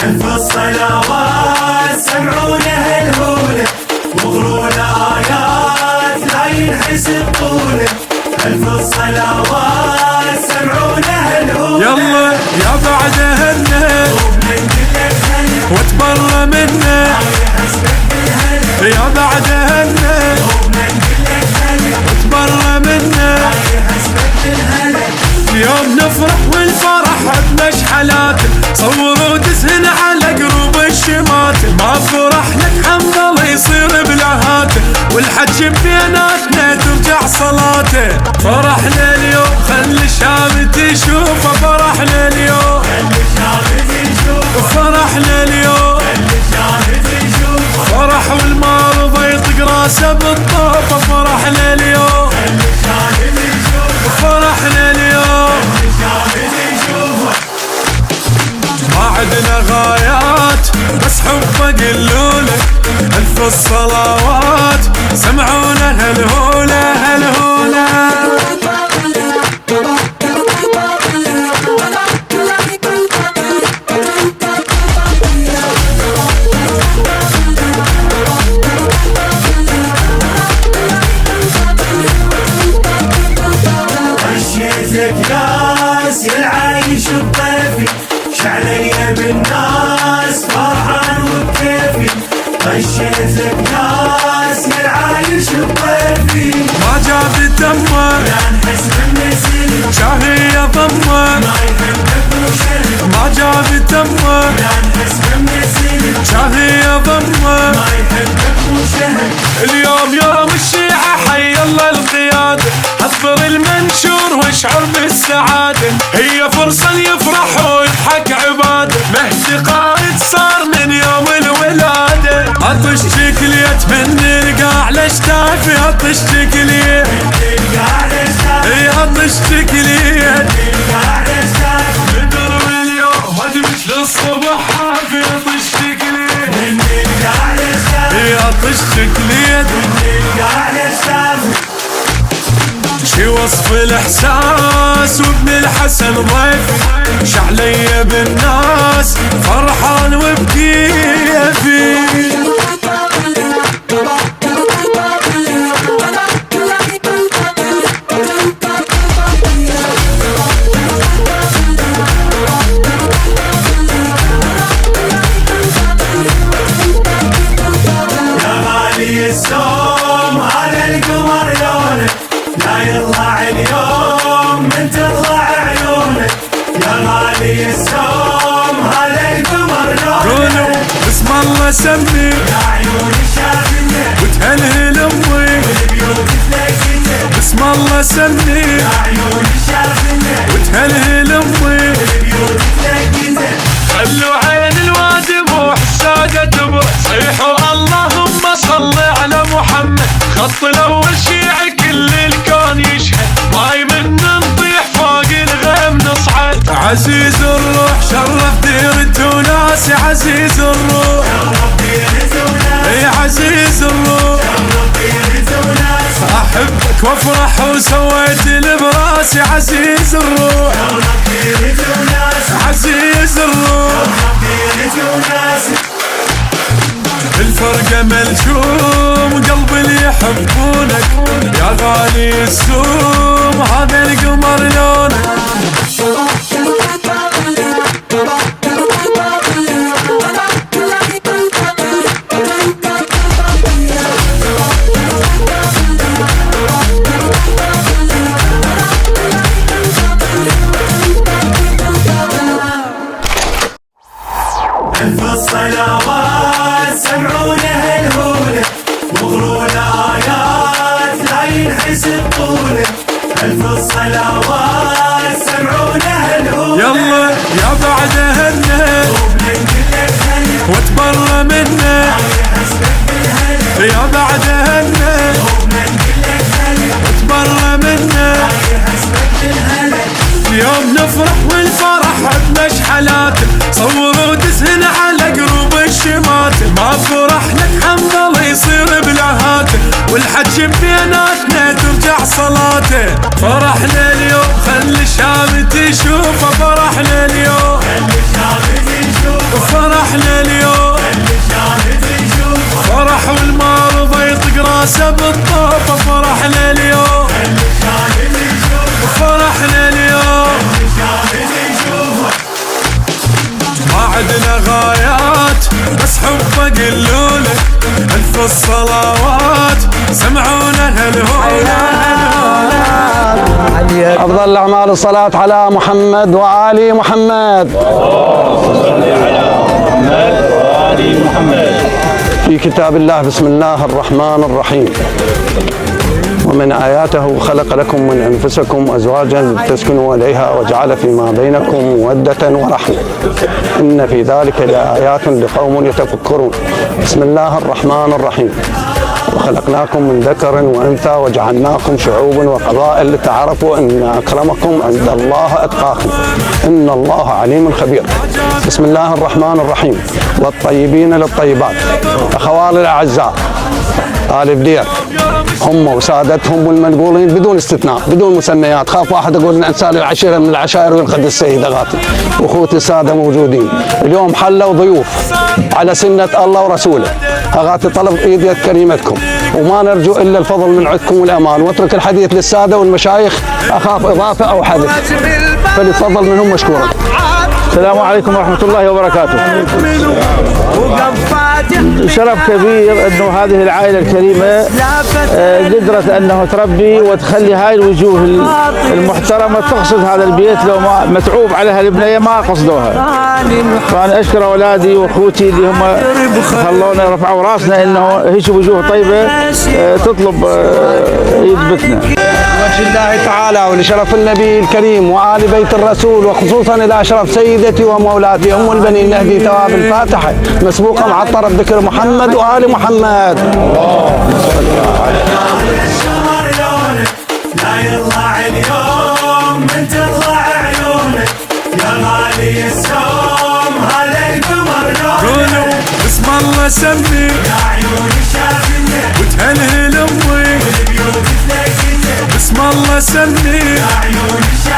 ألف الصلوات سمعونا الهولة، وغرونا آيات لا ينحسب طوله. ألف الصلوات سمعونا الهولة، يلا يا بعد هنا واتبرى منه، يا بعد هنا واتبرى منه. اليوم نفرح والفرح بمشحلاته، صوروا دسهن على قلوب الشماتة. ما فرح لك حمد الله يصير بلهاته، والحج بيناتنا ترجع صلاته. فرحنا اليوم خلي الشام تشوفه، فرحنا اليوم فرحنا اليوم فرح والمرضى يطق راسه بالطوفة. فرحنا اليوم فرحنا اليوم ما عدنا غايات بس حبه قلوله. ألف الصلوات سمعونا هالهولة هالهولة. ناس العايش الطيفي، شعلية بالناس فرحان وبكيفي. غشيتك ناس العايش الطيفي، ما جاب دمه لا نحس بالنسل، شاهية ضمه ما يهمك وشل. ما جاب دمه لا نحس بالنسل، شاهية ضمه ما يهمك وشل. اليوم يوم الشيعة حي الله القيادة، حضر المنشور واشعر بالسعادة. هي فرصة يفرح ويضحك عباده، مهدي قائد صار من يوم الولادة. عطش تكليت من القاع لشتافي، عطش تكليت اي عطش تكليت بدر اليوم هدي مثل الصبح حافي. عطش تكليت اي عطش تكليت. شي وصف الاحساس وابن الحسن ضيف، شعلية بالناس فرحان وبكيفي. يا غالي السوم هذا القمر لونه، لا يطلع اليوم من تطلع عيونه. يا غالي السوم هذا القمر قولوا لونه، بسم الله سمي يا عيون الشافية وتهلهل امي. والبيوت تلاقيته، بسم الله سمي يا عيون الشافية وتهلهل امي. والبيوت تلاقيته. خلوا عين الوادي بروح السادة تبرح، صيحوا اللهم صل على محمد. خط الاول شيعي كل الكون يشهد، ماي من نطيح فوق الغيم نصعد. عزيز الروح شرف دير تونس، عزيز الروح اي عزيز الروح. احبك وافرح وسويت البراس، عزيز الروح عزيز الروح. الفرقة ملجوم قلب اللي يحبونك، يا غالي السوم هذا القمر لونك. ألف الصلوات سمعونا الهولة، وغرونا آيات لا ينحسب طوله. ألف الصلوات سمعونا الهولة، يلا يا بعد هنا واتبرى منه، يا بعد هنا واتبرى منه. اليوم نفرح والفرح بمشحلاته، صوروا دسهن على قلوب الشماتة. ما فرح لك حمد الله يصير بلهاته، والحج بيناتنا ترجع صلاته. فرحنا اليوم خلي الشام تشوفه، فرحنا اليوم فرح عدنا غايات بس حبه قلوله، ألف الصلوات سمعونا هالهولة. أفضل الأعمال الصلاة على محمد وآل محمد. في كتاب الله بسم الله الرحمن الرحيم. ومن آياته خلق لكم من أنفسكم أزواجا لتسكنوا إليها وجعل فيما بينكم مودة ورحمة إن في ذلك لآيات لقوم يتفكرون. بسم الله الرحمن الرحيم. وخلقناكم من ذكر وأنثى وجعلناكم شعوبا وقبائل لتعارفوا إن أكرمكم عند الله أتقاكم إن الله عليم خبير. بسم الله الرحمن الرحيم. والطيبين للطيبات. أخوالي الأعزاء آل بدير هم وسادتهم المنقولين بدون استثناء بدون مسميات. خاف واحد يقول ان انسان العشيره من العشائر وينقد السيد. اغاتي واخوتي الساده موجودين اليوم حلوا ضيوف على سنه الله ورسوله. اغاتي طلب ايد كريمتكم وما نرجو الا الفضل من عندكم والامان، واترك الحديث للساده والمشايخ اخاف اضافه او حذف، فليتفضل منهم مشكورا. السلام عليكم ورحمة الله وبركاته. شرف كبير أنه هذه العائلة الكريمة قدرت أنه تربي وتخلي هاي الوجوه المحترمة تقصد هذا البيت. لو ما متعوب على هالبنية ما قصدوها. فأنا أشكر أولادي وأخوتي اللي هم خلونا رفعوا راسنا أنه هيك وجوه طيبة تطلب يثبتنا. لوجه الله تعالى ولشرف النبي الكريم وآل بيت الرسول، وخصوصا إلى شرف سيدتي ومولاتي أم البنين نهدي ثواب الفاتحة مسبوقا عطر الذكر محمد وآل محمد. لا يطلع اليوم من تطلع عيونك يا غالي السوم هذا القمر قولوا بسم الله سمي يا عيون الشافية وتهلهل امي والبيوت تلاقينا بسم الله سمي يا عيون الشافية